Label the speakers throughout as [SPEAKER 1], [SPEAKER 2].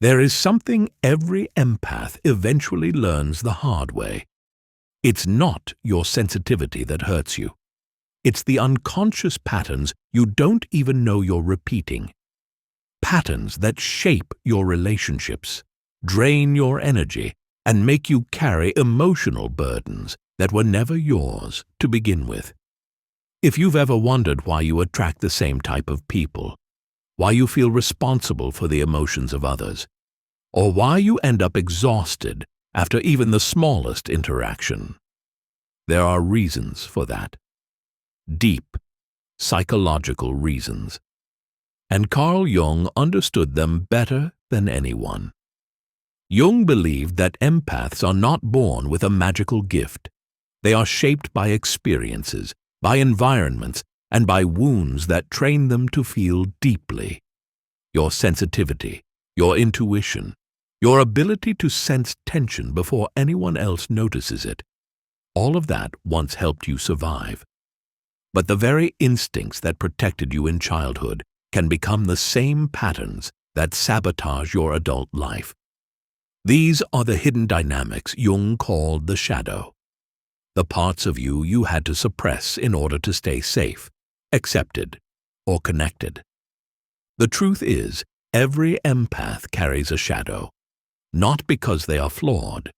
[SPEAKER 1] There is something every empath eventually learns the hard way. It's not your sensitivity that hurts you. It's the unconscious patterns you don't even know you're repeating. Patterns that shape your relationships, drain your energy, and make you carry emotional burdens that were never yours to begin with. If you've ever wondered why you attract the same type of people, why you feel responsible for the emotions of others, or why you end up exhausted after even the smallest interaction, there are reasons for that. Deep, psychological reasons. And Carl Jung understood them better than anyone. Jung believed that empaths are not born with a magical gift. They are shaped by experiences, by environments, and by wounds that train them to feel deeply. Your sensitivity, your intuition, your ability to sense tension before anyone else notices it, all of that once helped you survive. But the very instincts that protected you in childhood can become the same patterns that sabotage your adult life. These are the hidden dynamics Jung called the shadow. The parts of you you had to suppress in order to stay safe, accepted, or connected. The truth is, every empath carries a shadow, not because they are flawed,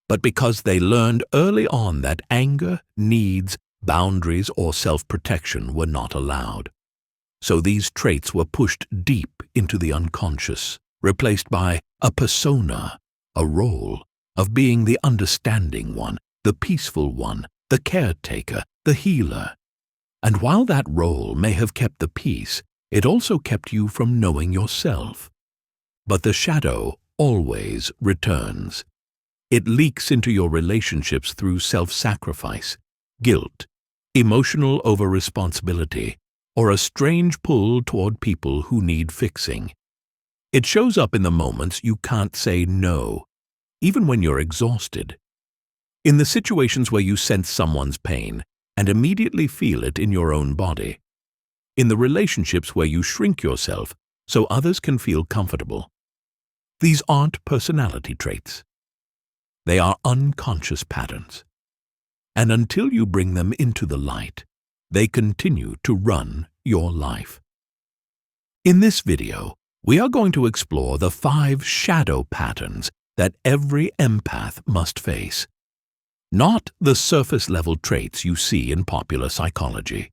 [SPEAKER 1] but because they learned early on that anger, needs, boundaries, or self-protection were not allowed. So these traits were pushed deep into the unconscious, replaced by a persona, a role of being the understanding one, the peaceful one, the caretaker, the healer. And while that role may have kept the peace, it also kept you from knowing yourself. But the shadow always returns. It leaks into your relationships through self-sacrifice, guilt, emotional over-responsibility, or a strange pull toward people who need fixing. It shows up in the moments you can't say no, even when you're exhausted. In the situations where you sense someone's pain and immediately feel it in your own body. In the relationships where you shrink yourself so others can feel comfortable. These aren't personality traits. They are unconscious patterns. And until you bring them into the light, they continue to run your life. In this video, we are going to explore the 5 shadow patterns that every empath must face. Not the surface-level traits you see in popular psychology,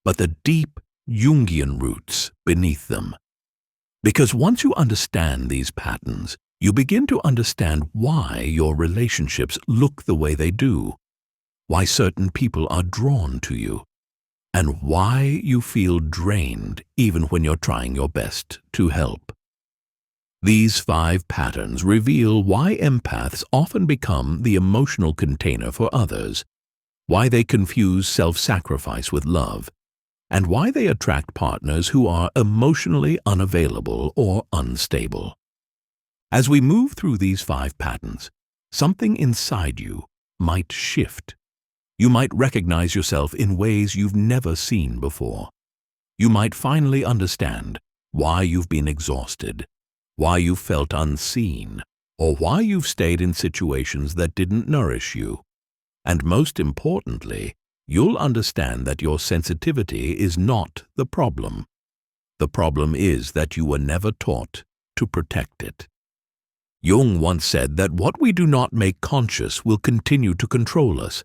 [SPEAKER 1] but the deep Jungian roots beneath them. Because once you understand these patterns, you begin to understand why your relationships look the way they do, why certain people are drawn to you, and why you feel drained even when you're trying your best to help. These 5 patterns reveal why empaths often become the emotional container for others, why they confuse self-sacrifice with love, and why they attract partners who are emotionally unavailable or unstable. As we move through these 5 patterns, something inside you might shift. You might recognize yourself in ways you've never seen before. You might finally understand why you've been exhausted, why you've felt unseen, or why you've stayed in situations that didn't nourish you. And most importantly, you'll understand that your sensitivity is not the problem. The problem is that you were never taught to protect it. Jung once said that what we do not make conscious will continue to control us.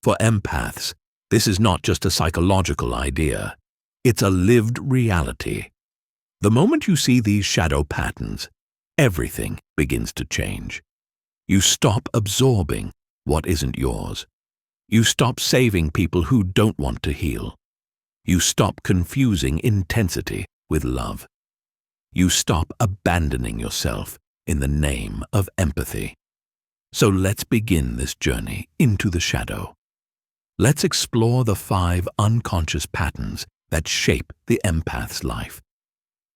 [SPEAKER 1] For empaths, this is not just a psychological idea. It's a lived reality. The moment you see these shadow patterns, everything begins to change. You stop absorbing what isn't yours. You stop saving people who don't want to heal. You stop confusing intensity with love. You stop abandoning yourself in the name of empathy. So let's begin this journey into the shadow. Let's explore the 5 unconscious patterns that shape the empath's life,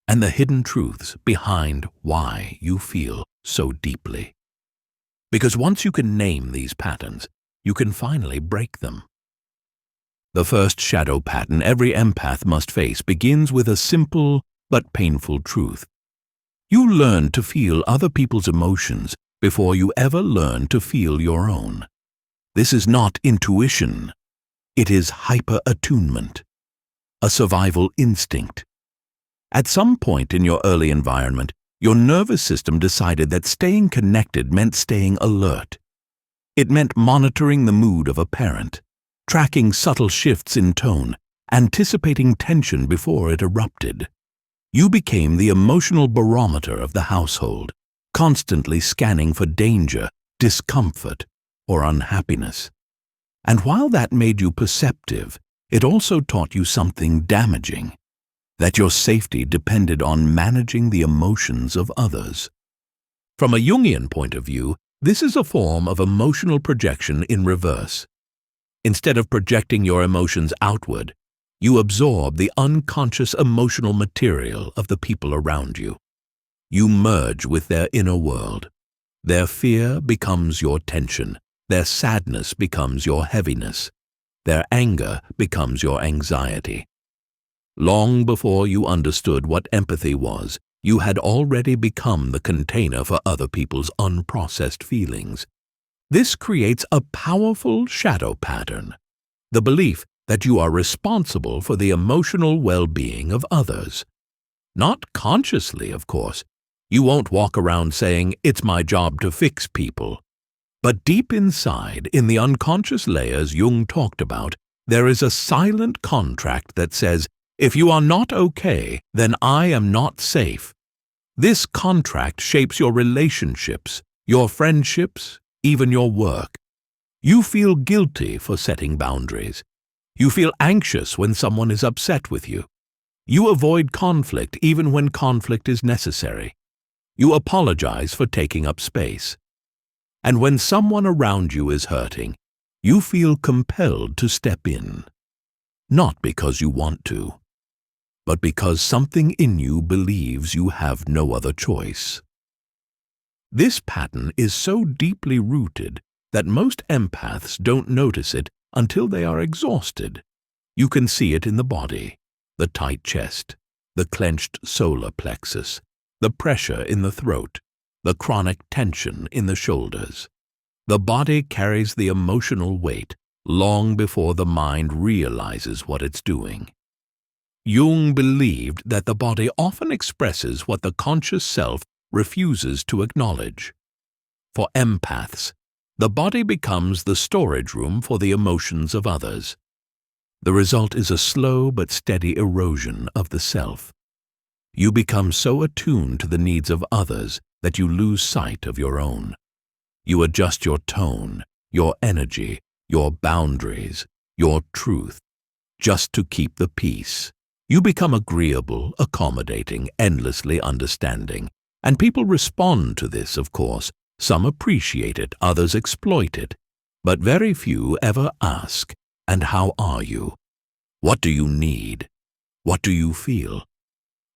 [SPEAKER 1] and the hidden truths behind why you feel so deeply. Because once you can name these patterns, you can finally break them. The first shadow pattern every empath must face begins with a simple but painful truth. You learn to feel other people's emotions before you ever learn to feel your own. This is not intuition. It is hyper-attunement, a survival instinct. At some point in your early environment, your nervous system decided that staying connected meant staying alert. It meant monitoring the mood of a parent, tracking subtle shifts in tone, anticipating tension before it erupted. You became the emotional barometer of the household, constantly scanning for danger, discomfort, or unhappiness. And while that made you perceptive, it also taught you something damaging, that your safety depended on managing the emotions of others. From a Jungian point of view, this is a form of emotional projection in reverse. Instead of projecting your emotions outward, you absorb the unconscious emotional material of the people around you. You merge with their inner world. Their fear becomes your tension. Their sadness becomes your heaviness. Their anger becomes your anxiety. Long before you understood what empathy was, you had already become the container for other people's unprocessed feelings. This creates a powerful shadow pattern, the belief that you are responsible for the emotional well-being of others. Not consciously, of course. You won't walk around saying, "It's my job to fix people." But deep inside, in the unconscious layers Jung talked about, there is a silent contract that says, "If you are not okay, then I am not safe." This contract shapes your relationships, your friendships, even your work. You feel guilty for setting boundaries. You feel anxious when someone is upset with you. You avoid conflict even when conflict is necessary. You apologize for taking up space. And when someone around you is hurting, you feel compelled to step in. Not because you want to, but because something in you believes you have no other choice. This pattern is so deeply rooted that most empaths don't notice it until they are exhausted. You can see it in the body, the tight chest, the clenched solar plexus, the pressure in the throat, the chronic tension in the shoulders. The body carries the emotional weight long before the mind realizes what it's doing. Jung believed that the body often expresses what the conscious self refuses to acknowledge. For empaths, the body becomes the storage room for the emotions of others. The result is a slow but steady erosion of the self. You become so attuned to the needs of others that you lose sight of your own. You adjust your tone, your energy, your boundaries, your truth, just to keep the peace. You become agreeable, accommodating, endlessly understanding. And people respond to this, of course. Some appreciate it, others exploit it. But very few ever ask, "And how are you? What do you need? What do you feel?"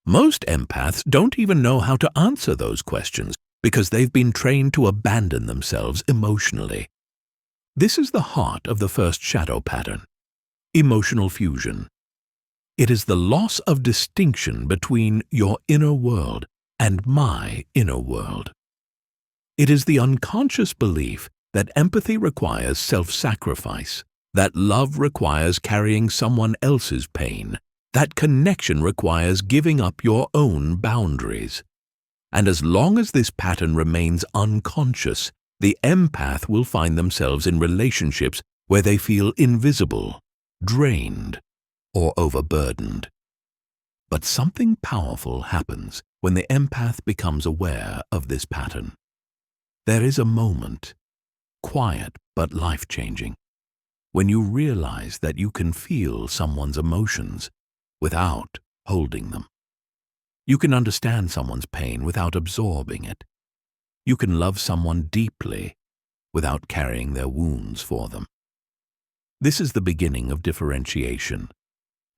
[SPEAKER 1] Most empaths don't even know how to answer those questions because they've been trained to abandon themselves emotionally. This is the heart of the first shadow pattern, emotional fusion. It is the loss of distinction between your inner world and my inner world. It is the unconscious belief that empathy requires self-sacrifice, that love requires carrying someone else's pain, that connection requires giving up your own boundaries. And as long as this pattern remains unconscious, the empath will find themselves in relationships where they feel invisible, drained, or overburdened. But something powerful happens when the empath becomes aware of this pattern. There is a moment, quiet but life-changing, when you realize that you can feel someone's emotions without holding them. You can understand someone's pain without absorbing it. You can love someone deeply without carrying their wounds for them. This is the beginning of differentiation,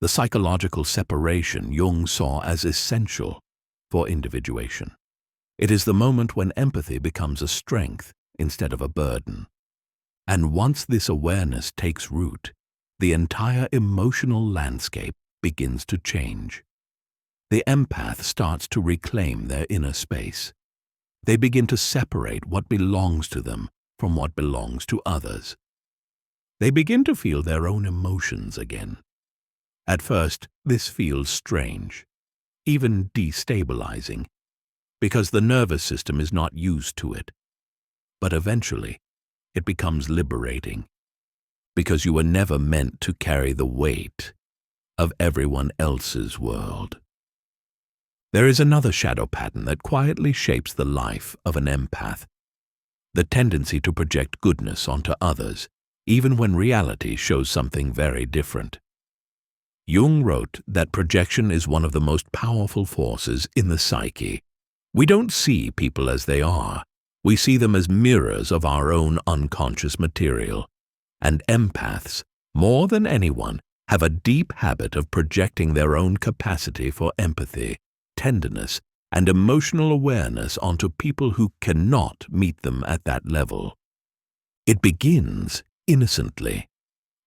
[SPEAKER 1] the psychological separation Jung saw as essential for individuation. It is the moment when empathy becomes a strength instead of a burden. And once this awareness takes root, the entire emotional landscape begins to change. the empath starts to reclaim their inner space. They begin to separate what belongs to them from what belongs to others. They begin to feel their own emotions again. At first, this feels strange, even destabilizing, because the nervous system is not used to it. But eventually, it becomes liberating, because you were never meant to carry the weight of everyone else's world. There is another shadow pattern that quietly shapes the life of an empath: the tendency to project goodness onto others, even when reality shows something very different. Jung wrote that projection is one of the most powerful forces in the psyche. We don't see people as they are. We see them as mirrors of our own unconscious material. And empaths, more than anyone, have a deep habit of projecting their own capacity for empathy, tenderness, and emotional awareness onto people who cannot meet them at that level. It begins innocently.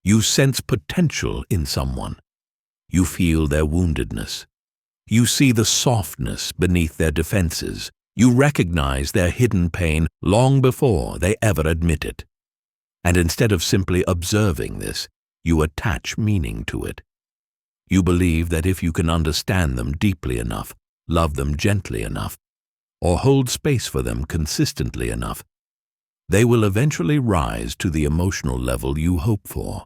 [SPEAKER 1] You sense potential in someone. You feel their woundedness. You see the softness beneath their defenses. You recognize their hidden pain long before they ever admit it. And instead of simply observing this, you attach meaning to it. You believe that if you can understand them deeply enough, love them gently enough, or hold space for them consistently enough, they will eventually rise to the emotional level you hope for.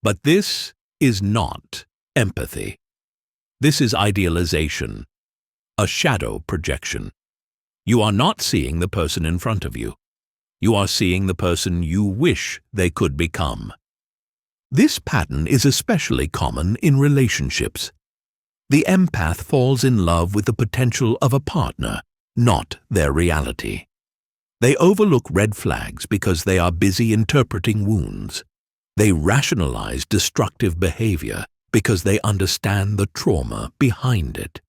[SPEAKER 1] But this is not empathy. This is idealization, a shadow projection. You are not seeing the person in front of you. You are seeing the person you wish they could become. This pattern is especially common in relationships. The empath falls in love with the potential of a partner, not their reality. They overlook red flags because they are busy interpreting wounds. They rationalize destructive behavior because they understand the trauma behind it.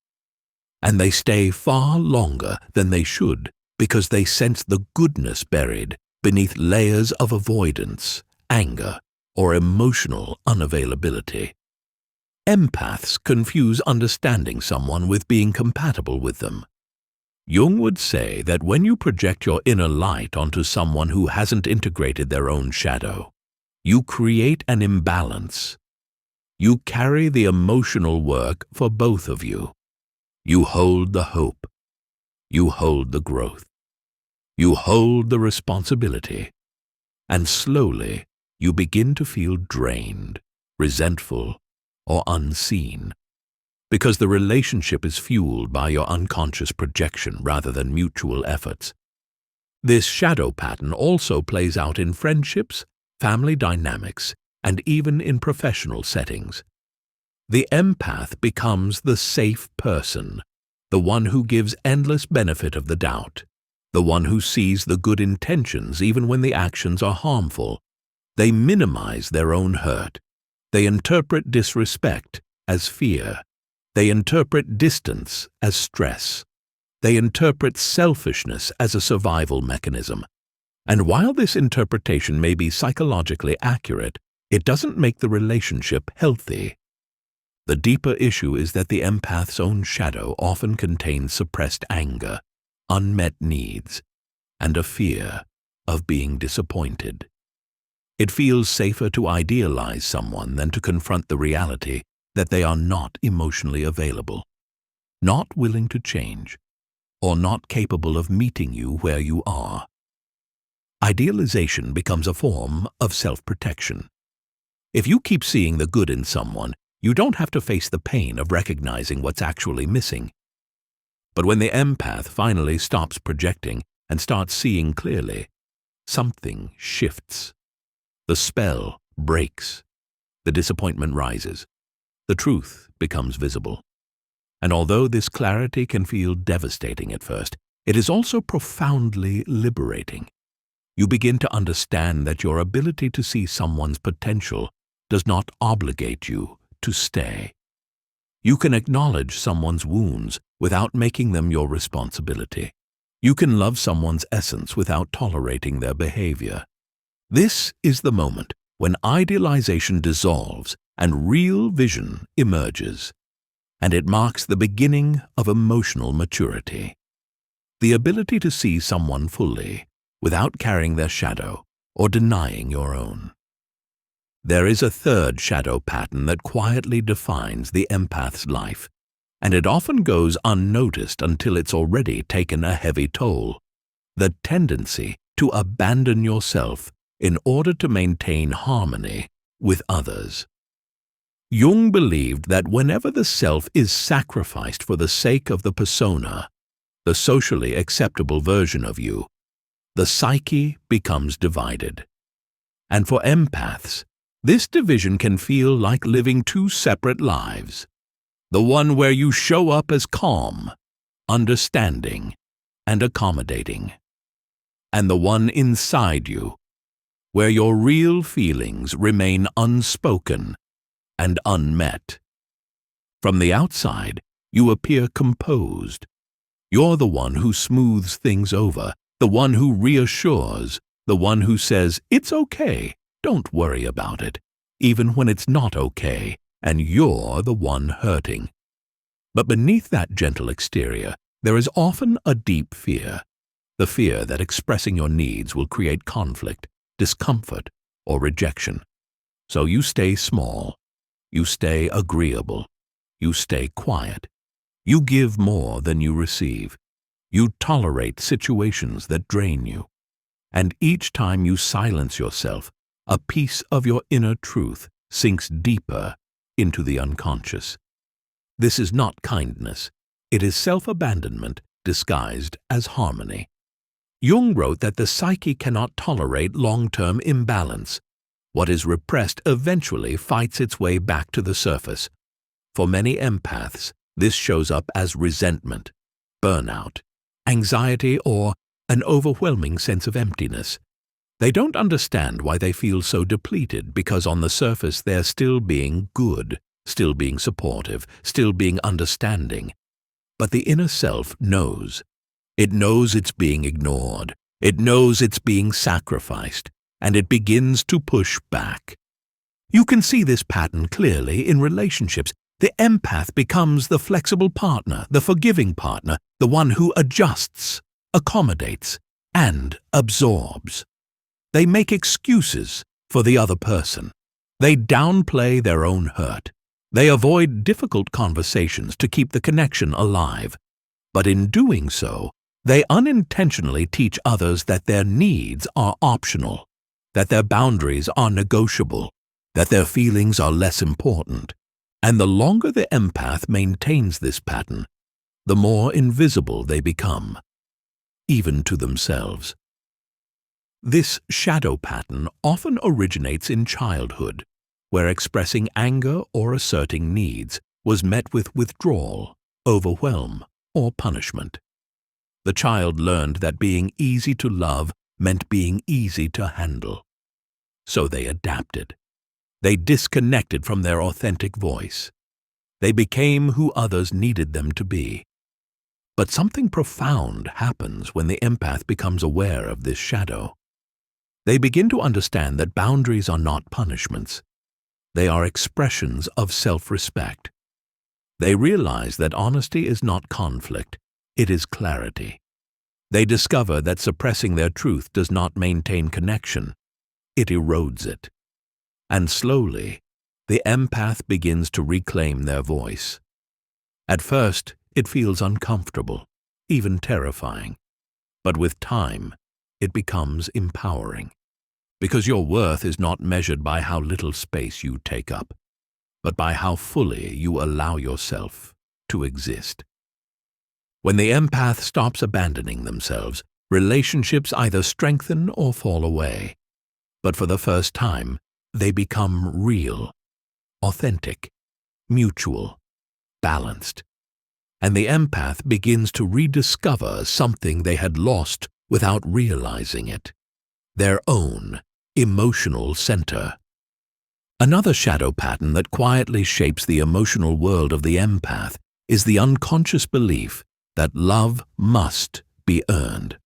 [SPEAKER 1] And they stay far longer than they should because they sense the goodness buried beneath layers of avoidance, anger, or emotional unavailability. Empaths confuse understanding someone with being compatible with them. Jung would say that when you project your inner light onto someone who hasn't integrated their own shadow, you create an imbalance. You carry the emotional work for both of you. You hold the hope. You hold the growth. You hold the responsibility. And slowly, you begin to feel drained, resentful, or unseen, because the relationship is fueled by your unconscious projection rather than mutual efforts. This shadow pattern also plays out in friendships, family dynamics, and even in professional settings. The empath becomes the safe person, the one who gives endless benefit of the doubt, the one who sees the good intentions even when the actions are harmful. They minimize their own hurt. They interpret disrespect as fear. They interpret distance as stress. They interpret selfishness as a survival mechanism. And while this interpretation may be psychologically accurate, it doesn't make the relationship healthy. The deeper issue is that the empath's own shadow often contains suppressed anger, unmet needs, and a fear of being disappointed. It feels safer to idealize someone than to confront the reality that they are not emotionally available, not willing to change, or not capable of meeting you where you are. Idealization becomes a form of self-protection. If you keep seeing the good in someone, you don't have to face the pain of recognizing what's actually missing. But when the empath finally stops projecting and starts seeing clearly, something shifts. The spell breaks. The disappointment rises. The truth becomes visible. And although this clarity can feel devastating at first, it is also profoundly liberating. You begin to understand that your ability to see someone's potential does not obligate you to stay. You can acknowledge someone's wounds without making them your responsibility. You can love someone's essence without tolerating their behavior. This is the moment when idealization dissolves and real vision emerges. and it marks the beginning of emotional maturity. The ability to see someone fully, without carrying their shadow or denying your own. There is a third shadow pattern that quietly defines the empath's life, and it often goes unnoticed until it's already taken a heavy toll: the tendency to abandon yourself in order to maintain harmony with others. Jung believed that whenever the self is sacrificed for the sake of the persona, the socially acceptable version of you, the psyche becomes divided. And for empaths, this division can feel like living two separate lives: the one where you show up as calm, understanding, and accommodating, and the one inside you, where your real feelings remain unspoken and unmet. From the outside, you appear composed. You're the one who smooths things over, the one who reassures, the one who says, "It's okay, don't worry about it," even when it's not okay, and you're the one hurting. But beneath that gentle exterior, there is often a deep fear, the fear that expressing your needs will create conflict, discomfort, or rejection. So you stay small, you stay agreeable, you stay quiet. You give more than you receive. You tolerate situations that drain you. And each time you silence yourself, a piece of your inner truth sinks deeper into the unconscious. This is not kindness. It is self-abandonment disguised as harmony. Jung wrote that the psyche cannot tolerate long-term imbalance. What is repressed eventually fights its way back to the surface. For many empaths, this shows up as resentment, burnout, anxiety, or an overwhelming sense of emptiness. They don't understand why they feel so depleted, because on the surface they're still being good, still being supportive, still being understanding. But the inner self knows. It knows it's being ignored. It knows it's being sacrificed, and it begins to push back. You can see this pattern clearly in relationships. The empath becomes the flexible partner, the forgiving partner, the one who adjusts, accommodates, and absorbs. They make excuses for the other person. They downplay their own hurt. They avoid difficult conversations to keep the connection alive. But in doing so, they unintentionally teach others that their needs are optional, that their boundaries are negotiable, that their feelings are less important. And the longer the empath maintains this pattern, the more invisible they become, even to themselves. This shadow pattern often originates in childhood, where expressing anger or asserting needs was met with withdrawal, overwhelm, or punishment. The child learned that being easy to love meant being easy to handle. So they adapted. They disconnected from their authentic voice. They became who others needed them to be. But something profound happens when the empath becomes aware of this shadow. They begin to understand that boundaries are not punishments. They are expressions of self-respect. They realize that honesty is not conflict, it is clarity. They discover that suppressing their truth does not maintain connection, it erodes it. And slowly, the empath begins to reclaim their voice. At first, it feels uncomfortable, even terrifying. But with time, it becomes empowering. Because your worth is not measured by how little space you take up, but by how fully you allow yourself to exist. When the empath stops abandoning themselves, relationships either strengthen or fall away. But for the first time, they become real, authentic, mutual, balanced. And the empath begins to rediscover something they had lost without realizing it: their own emotional center. Another shadow pattern that quietly shapes the emotional world of the empath is the unconscious belief that love must be earned.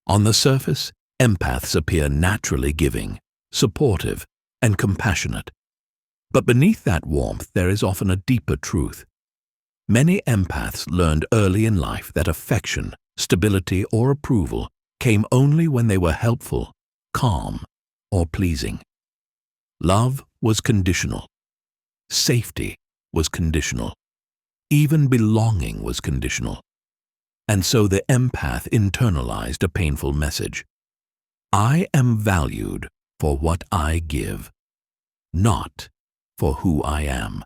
[SPEAKER 1] On the surface, empaths appear naturally giving, supportive, and compassionate. But beneath that warmth there is often a deeper truth. Many empaths learned early in life that affection, stability, or approval came only when they were helpful, calm, or pleasing. Love was conditional. Safety was conditional. Even belonging was conditional. And so the empath internalized a painful message. I am valued for what I give, not for who I am.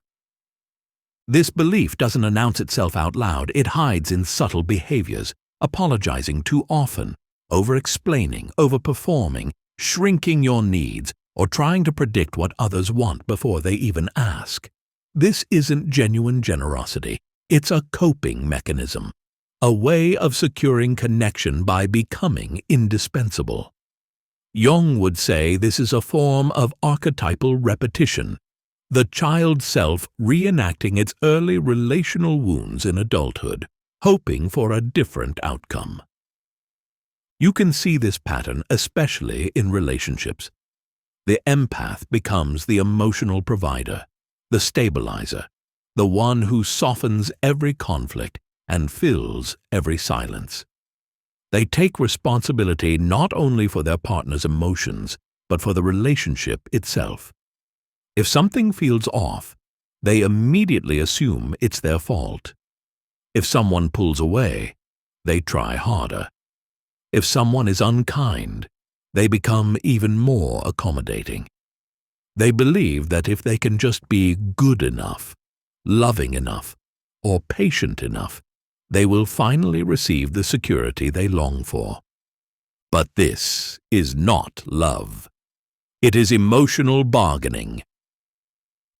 [SPEAKER 1] This belief doesn't announce itself out loud. It hides in subtle behaviors, apologizing too often, over-explaining, over-performing, shrinking your needs, or trying to predict what others want before they even ask. This isn't genuine generosity. It's a coping mechanism, a way of securing connection by becoming indispensable. Jung would say this is a form of archetypal repetition, the child self reenacting its early relational wounds in adulthood, hoping for a different outcome. You can see this pattern especially in relationships. The empath becomes the emotional provider, the stabilizer, the one who softens every conflict and fills every silence. They take responsibility not only for their partner's emotions, but for the relationship itself. If something feels off, they immediately assume it's their fault. If someone pulls away, they try harder. If someone is unkind, they become even more accommodating. They believe that if they can just be good enough, loving enough, or patient enough, they will finally receive the security they long for. But this is not love. It is emotional bargaining.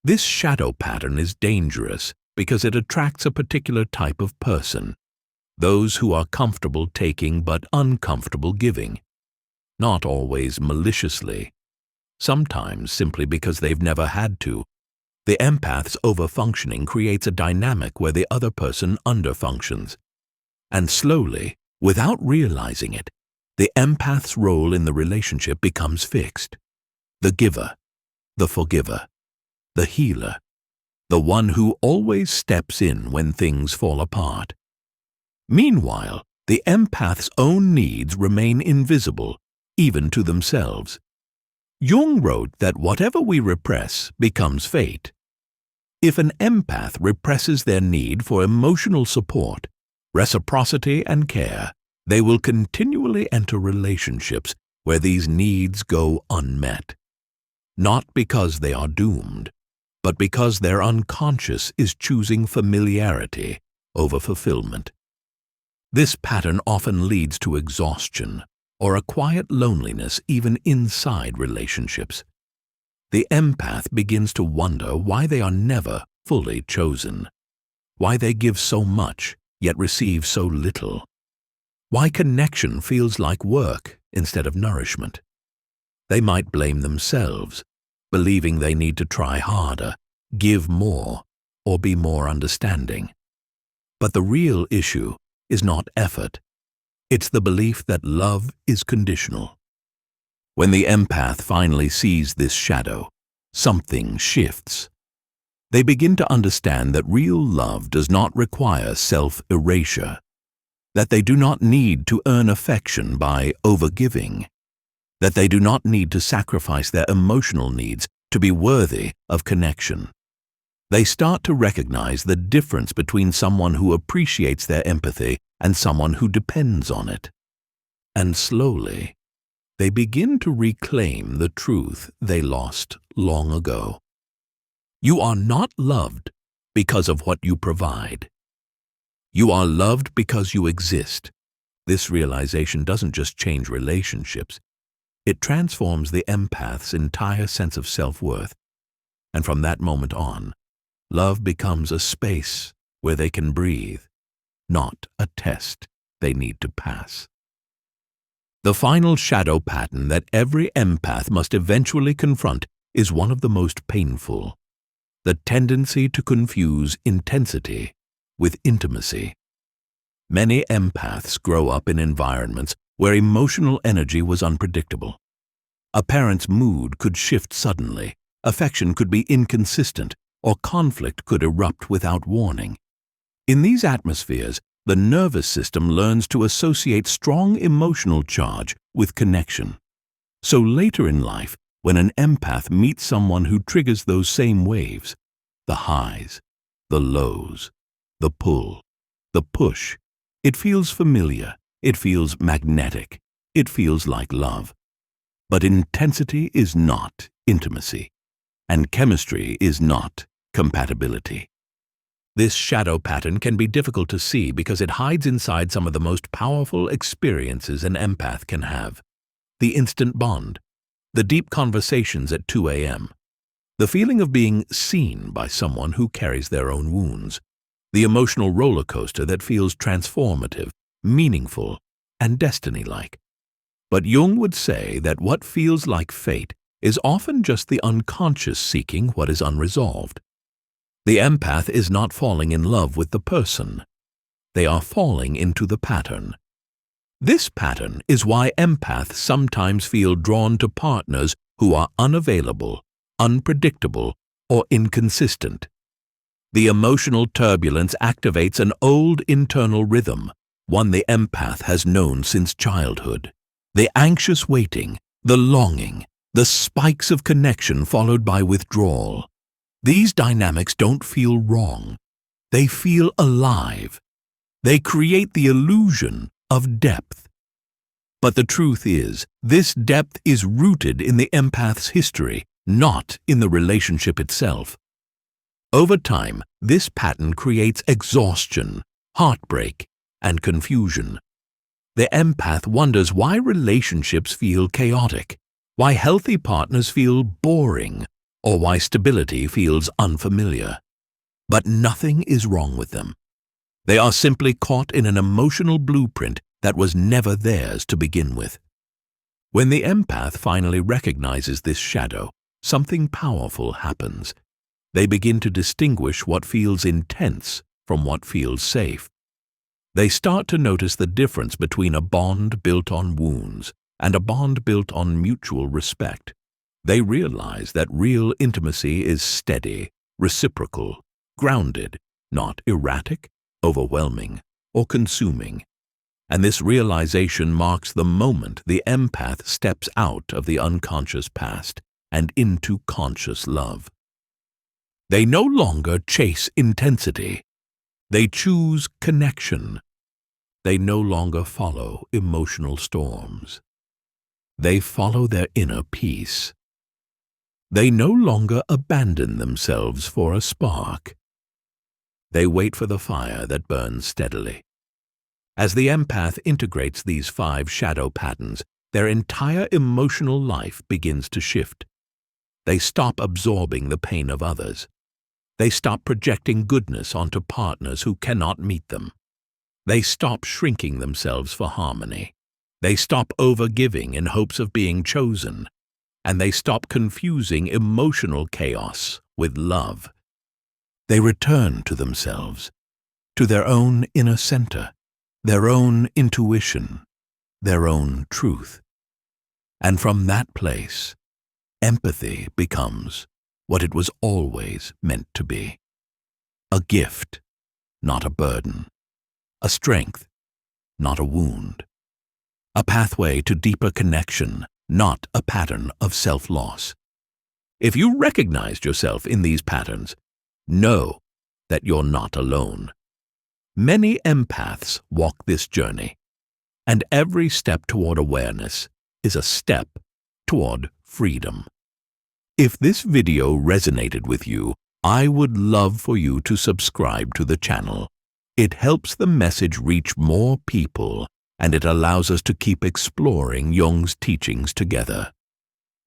[SPEAKER 1] This shadow pattern is dangerous because it attracts a particular type of person, those who are comfortable taking but uncomfortable giving, not always maliciously, sometimes simply because they've never had to. The empath's overfunctioning creates a dynamic where the other person underfunctions. And slowly, without realizing it, the empath's role in the relationship becomes fixed. The giver, the forgiver, the healer, the one who always steps in when things fall apart. Meanwhile, the empath's own needs remain invisible, even to themselves. Jung wrote that whatever we repress becomes fate. If an empath represses their need for emotional support, reciprocity, and care, they will continually enter relationships where these needs go unmet. Not because they are doomed, but because their unconscious is choosing familiarity over fulfillment. This pattern often leads to exhaustion or a quiet loneliness even inside relationships. The empath begins to wonder why they are never fully chosen, why they give so much yet receive so little, why connection feels like work instead of nourishment. They might blame themselves, believing they need to try harder, give more, or be more understanding. But the real issue is not effort. It's the belief that love is conditional. When the empath finally sees this shadow, something shifts. They begin to understand that real love does not require self-erasure, that they do not need to earn affection by overgiving, that they do not need to sacrifice their emotional needs to be worthy of connection. They start to recognize the difference between someone who appreciates their empathy and someone who depends on it. And slowly, they begin to reclaim the truth they lost long ago. You are not loved because of what you provide. You are loved because you exist. This realization doesn't just change relationships. It transforms the empath's entire sense of self-worth. And from that moment on, love becomes a space where they can breathe, not a test they need to pass. The final shadow pattern that every empath must eventually confront is one of the most painful: the tendency to confuse intensity with intimacy. Many empaths grow up in environments where emotional energy was unpredictable. A parent's mood could shift suddenly, affection could be inconsistent, or conflict could erupt without warning. In these atmospheres, the nervous system learns to associate strong emotional charge with connection. So later in life, when an empath meets someone who triggers those same waves, the highs, the lows, the pull, the push, it feels familiar, it feels magnetic, it feels like love. But intensity is not intimacy, and chemistry is not compatibility. This shadow pattern can be difficult to see because it hides inside some of the most powerful experiences an empath can have. The instant bond, the deep conversations at 2 a.m., the feeling of being seen by someone who carries their own wounds, the emotional roller coaster that feels transformative, meaningful, and destiny-like. But Jung would say that what feels like fate is often just the unconscious seeking what is unresolved. The empath is not falling in love with the person. They are falling into the pattern. This pattern is why empaths sometimes feel drawn to partners who are unavailable, unpredictable, or inconsistent. The emotional turbulence activates an old internal rhythm, one the empath has known since childhood. The anxious waiting, the longing, the spikes of connection followed by withdrawal. These dynamics don't feel wrong. They feel alive. They create the illusion of depth. But the truth is, this depth is rooted in the empath's history, not in the relationship itself. Over time, this pattern creates exhaustion, heartbreak, and confusion. The empath wonders why relationships feel chaotic, why healthy partners feel boring, or why stability feels unfamiliar. But nothing is wrong with them. They are simply caught in an emotional blueprint that was never theirs to begin with. When the empath finally recognizes this shadow, something powerful happens. They begin to distinguish what feels intense from what feels safe. They start to notice the difference between a bond built on wounds and a bond built on mutual respect. They realize that real intimacy is steady, reciprocal, grounded, not erratic, overwhelming, or consuming. And this realization marks the moment the empath steps out of the unconscious past and into conscious love. They no longer chase intensity. They choose connection. They no longer follow emotional storms. They follow their inner peace. They no longer abandon themselves for a spark. They wait for the fire that burns steadily. As the empath integrates these 5 shadow patterns, their entire emotional life begins to shift. They stop absorbing the pain of others. They stop projecting goodness onto partners who cannot meet them. They stop shrinking themselves for harmony. They stop overgiving in hopes of being chosen. And they stop confusing emotional chaos with love. They return to themselves, to their own inner center, their own intuition, their own truth. And from that place, empathy becomes what it was always meant to be. A gift, not a burden. A strength, not a wound. A pathway to deeper connection, not a pattern of self-loss. If you recognized yourself in these patterns, know that you're not alone. Many empaths walk this journey, and every step toward awareness is a step toward freedom. If this video resonated with you, I would love for you to subscribe to the channel. It helps the message reach more people, and it allows us to keep exploring Jung's teachings together.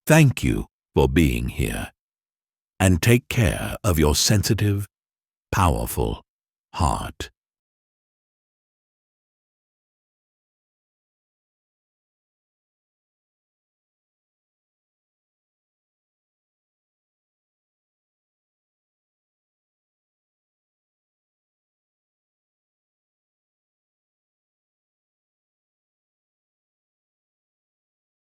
[SPEAKER 1] Thank you for being here, and take care of your sensitive, powerful heart.